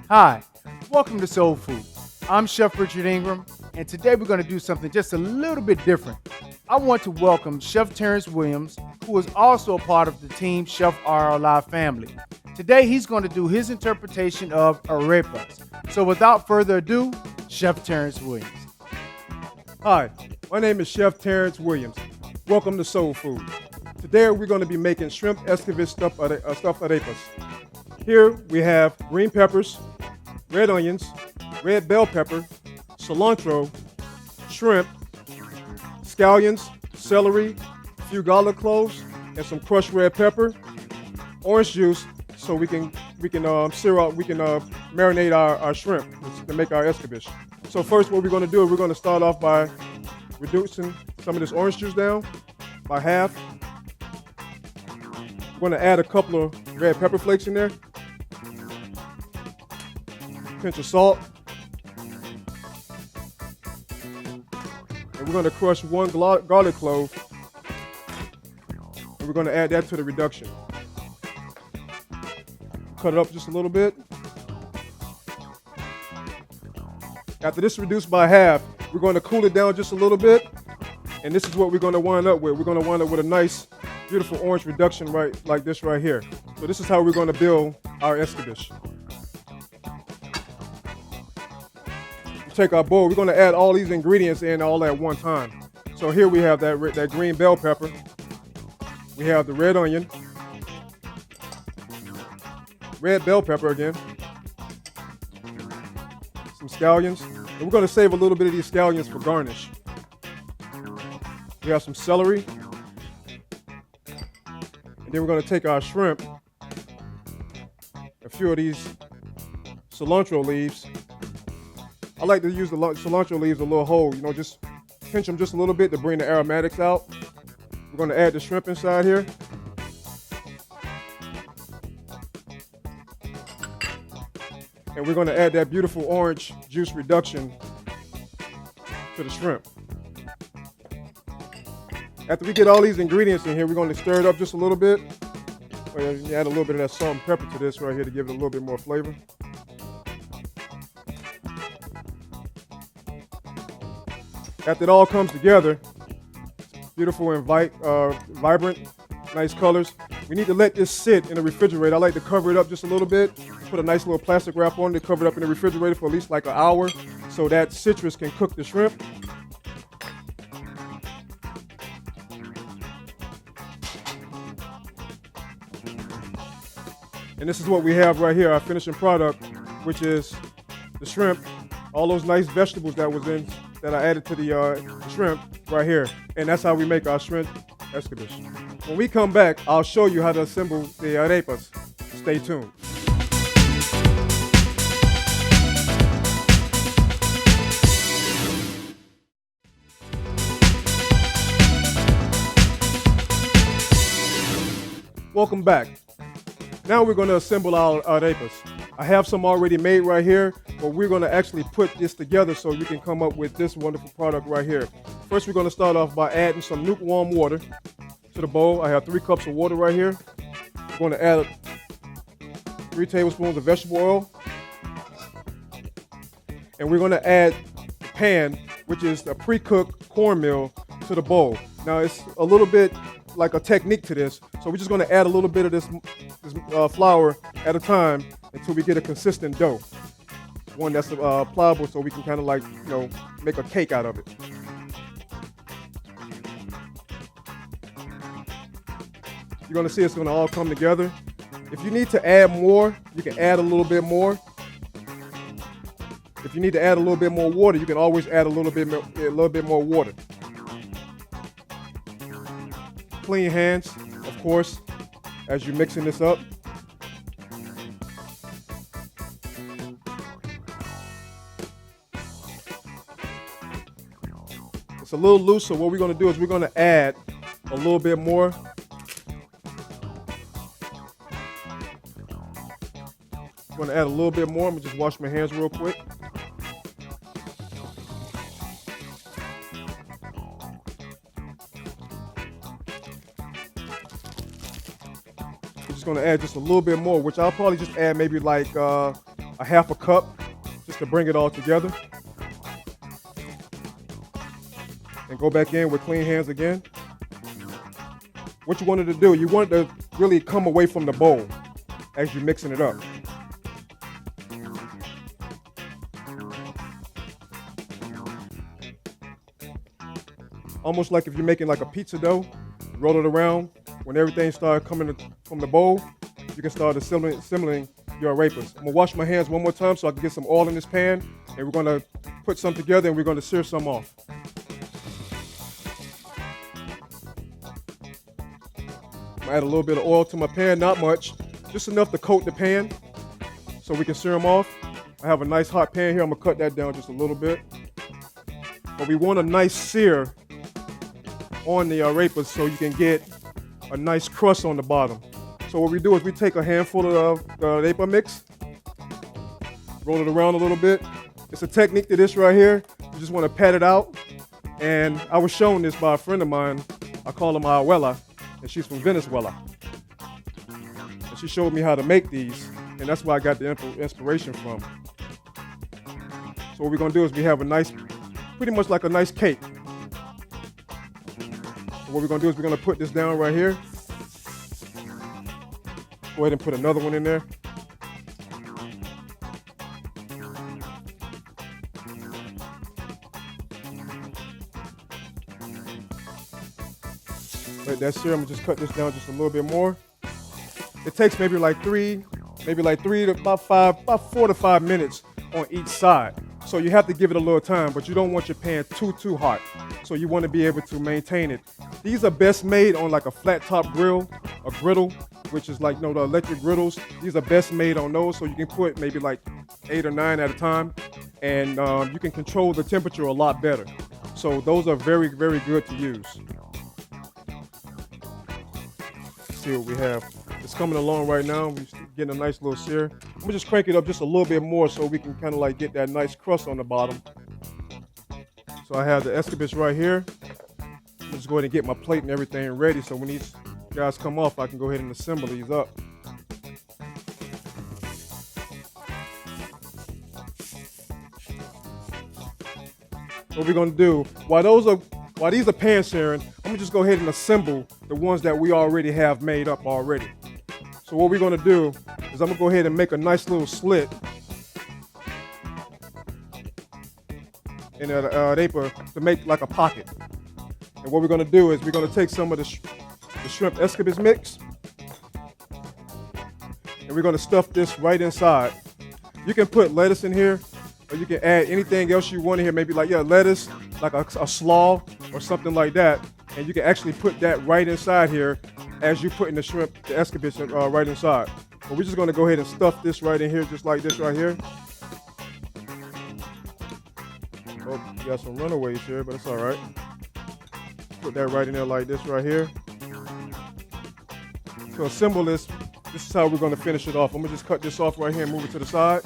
Hi, welcome to Soul Food. I'm Chef Richard Ingram, and today we're going to do something just a little bit different. I want to welcome Chef Terrance Williams, who is also a part of the Team Chef RLI family. Today he's going to do his interpretation of arepas. So without further ado, Chef Terrance Williams. Hi, my name is Chef Terrance Williams. Welcome to Soul Food. Today we're going to be making shrimp escabeche-stuffed arepas. Here we have green peppers, red onions, red bell pepper, cilantro, shrimp, scallions, celery, a few garlic cloves, and some crushed red pepper, orange juice, so we can marinate our shrimp to make our escabeche. So first, what we're going to do is we're going to start off by reducing some of this orange juice down by half. We're going to add a couple of red pepper flakes in there, pinch of salt, and we're going to crush one garlic clove, and we're going to add that to the reduction. Cut it up just a little bit. After this is reduced by half, we're going to cool it down just a little bit, and this is what we're going to wind up with. We're going to wind up with a nice, beautiful orange reduction right like this right here. So this is how we're going to build our escabeche. Take our bowl. We're going to add all these ingredients in all at one time. So here we have that green bell pepper. We have the red onion, red bell pepper again, some scallions, and we're going to save a little bit of these scallions for garnish. We have some celery, and then we're going to take our shrimp, a few of these cilantro leaves. I like to use the cilantro leaves a little whole, just pinch them just a little bit to bring the aromatics out. We're going to add the shrimp inside here. And we're going to add that beautiful orange juice reduction to the shrimp. After we get all these ingredients in here, we're going to stir it up just a little bit. Add a little bit of that salt and pepper to this right here to give it a little bit more flavor. After it all comes together, beautiful and vibrant, nice colors. We need to let this sit in the refrigerator. I like to cover it up just a little bit. Put a nice little plastic wrap on it, cover it up in the refrigerator for at least like an hour so that citrus can cook the shrimp. And this is what we have right here, our finishing product, which is the shrimp, all those nice vegetables that I added to the shrimp right here. And that's how we make our shrimp escabeche. When we come back, I'll show you how to assemble the arepas. Stay tuned. Welcome back. Now we're going to assemble our arepas. I have some already made right here, but we're going to actually put this together so you can come up with this wonderful product right here. First, we're going to start off by adding some lukewarm water to the bowl. I have 3 cups of water right here. We're going to add 3 tablespoons of vegetable oil. And we're going to add the pan, which is a pre-cooked cornmeal, to the bowl. Now, it's a little bit like a technique to this, so we're just going to add a little bit of this flour at a time until we get a consistent dough, one that's pliable, so we can kind of make a cake out of it. You're going to see it's going to all come together. If you need to add more, you can add a little bit more. If you need to add a little bit more water, you can always add a little bit more water. Clean hands, of course, as you're mixing this up. It's a little loose, so what we're going to do is we're going to add a little bit more. I'm going to add a little bit more. I'm going to just wash my hands real quick. We're just going to add just a little bit more, which I'll probably just add maybe like a half a cup just to bring it all together. And go back in with clean hands again. What you wanted to do, you want it to really come away from the bowl as you're mixing it up. Almost like if you're making like a pizza dough, roll it around. When everything starts coming from the bowl, you can start assembling your arepas. I'm gonna wash my hands one more time so I can get some oil in this pan, and we're gonna put some together and we're gonna sear some off. I'm gonna add a little bit of oil to my pan, not much, just enough to coat the pan so we can sear them off. I have a nice hot pan here. I'm gonna cut that down just a little bit. But we want a nice sear on the arepas so you can get a nice crust on the bottom. So what we do is we take a handful of the arepa mix, roll it around a little bit. It's a technique to this right here. You just want to pat it out. And I was shown this by a friend of mine. I call her my abuela, and she's from Venezuela. And she showed me how to make these, and that's where I got the inspiration from. So what we're gonna do is we have a nice, pretty much like a nice cake. What we're gonna do is we're gonna put this down right here. Go ahead and put another one in there. Let that sear. I'm gonna just cut this down just a little bit more. It takes maybe like three to about 4 to 5 minutes on each side. So you have to give it a little time, but you don't want your pan too hot. So you want to be able to maintain it. These are best made on like a flat top grill, a griddle, which is like, the electric griddles. These are best made on those, so you can put maybe like 8 or 9 at a time, and you can control the temperature a lot better. So those are very, very good to use. Let's see what we have. It's coming along right now. We're getting a nice little sear. I'm gonna just crank it up just a little bit more so we can kind of like get that nice crust on the bottom. So I have the escabeche right here. I'm just go ahead and get my plate and everything ready, so when these guys come off, I can go ahead and assemble these up. What we're gonna do, while these are pan searing, I'm gonna just go ahead and assemble the ones that we already have made up already. So what we're gonna do is I'm gonna go ahead and make a nice little slit in the arepa to make like a pocket. And what we're gonna do is we're gonna take some of the shrimp escabeche mix, and we're gonna stuff this right inside. You can put lettuce in here, or you can add anything else you want in here, maybe like lettuce, like a slaw or something like that. And you can actually put that right inside here as you put in the escabeche right inside. But we're just gonna go ahead and stuff this right in here, just like this right here. Oh, you got some runaways here, but it's all right. Put that right in there like this right here. To assemble this is how we're gonna finish it off. I'm gonna just cut this off right here and move it to the side.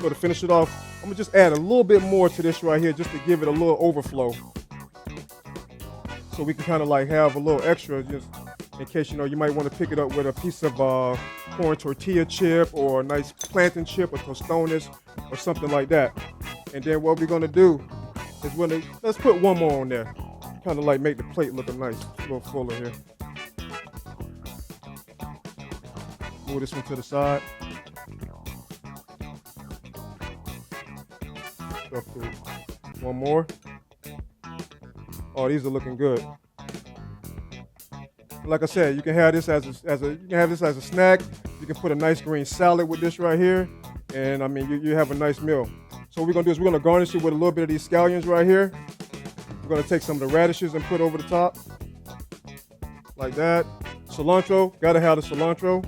So to finish it off, I'm gonna just add a little bit more to this right here just to give it a little overflow. So we can kind of like have a little extra just in case, you might want to pick it up with a piece of corn tortilla chip or a nice plantain chip or tostones or something like that. And then what we're gonna do is let's put one more on there. Kind of like make the plate look a little fuller here. Move this one to the side. One more. Oh, these are looking good. Like I said, you can have this as a snack. You can put a nice green salad with this right here, and I mean you have a nice meal. So what we're gonna do is we're gonna garnish it with a little bit of these scallions right here. We're gonna take some of the radishes and put over the top, like that. Cilantro, gotta have the cilantro.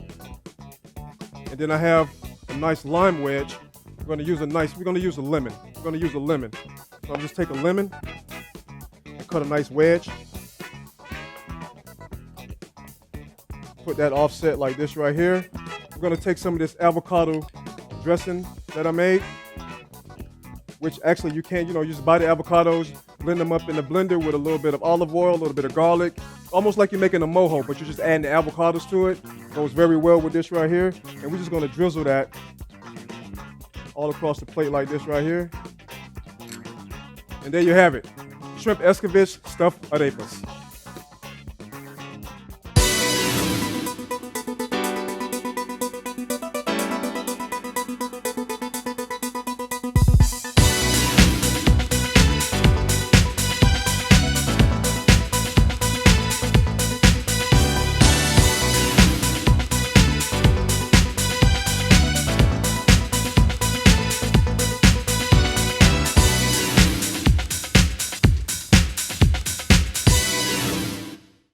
And then I have a nice lime wedge. We're gonna use a lemon. We're gonna use a lemon. So I'll just take a lemon and cut a nice wedge. Put that offset like this right here. We're gonna take some of this avocado dressing that I made, which actually you can, you just buy the avocados, blend them up in the blender with a little bit of olive oil, a little bit of garlic, almost like you're making a mojo, but you're just adding the avocados to it. Goes very well with this right here. And we're just gonna drizzle that all across the plate like this right here. And there you have it, shrimp escabeche stuffed arepas.